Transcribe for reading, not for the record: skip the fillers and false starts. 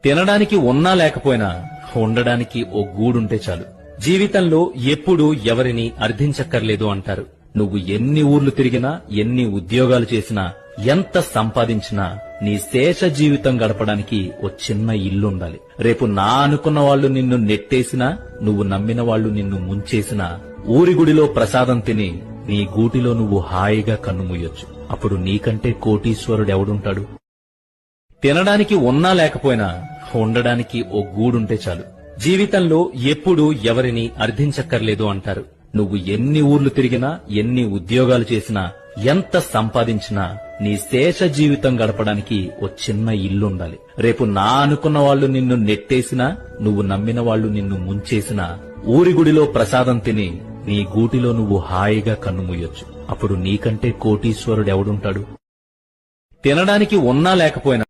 తినడానికి ఉన్నా లేకపోయినా ఉండడానికి ఓ గూడుంటే చాలు. జీవితంలో ఎప్పుడూ ఎవరిని అర్థించక్కర్లేదు అంటారు. నువ్వు ఎన్ని ఊర్లు తిరిగినా, ఎన్ని ఉద్యోగాలు చేసినా, ఎంత సంపాదించినా నీ శేష జీవితం గడపడానికి ఓ చిన్న ఇల్లుండాలి. రేపు నా అనుకున్న వాళ్ళు నిన్ను నెట్టేసినా, నువ్వు నమ్మిన వాళ్ళు నిన్ను ముంచేసినా, ఊరి గుడిలో ప్రసాదం తిని నీ గూటిలో నువ్వు హాయిగా కన్నుమూయొచ్చు. అప్పుడు నీకంటే కోటీశ్వరుడెవడుంటాడు? తినడానికి ఉన్నా లేకపోయినా ఉండడానికి ఓ గూడుంటే చాలు. జీవితంలో ఎప్పుడూ ఎవరిని అర్థించక్కర్లేదు అంటారు. నువ్వు ఎన్ని ఊర్లు తిరిగినా, ఎన్ని ఉద్యోగాలు చేసినా, ఎంత సంపాదించినా నీ శేష జీవితం గడపడానికి ఓ చిన్న ఇల్లుండాలి. రేపు నా అనుకున్న వాళ్ళు నిన్ను నెట్టేసినా, నువ్వు నమ్మిన వాళ్ళు నిన్ను ముంచేసినా, ఊరి గుడిలో ప్రసాదం తిని నీ గూటిలో నువ్వు హాయిగా కన్నుమూయొచ్చు. అప్పుడు నీకంటే కోటీశ్వరుడెవడుంటాడు? తినడానికి ఉన్నా లేకపోయినా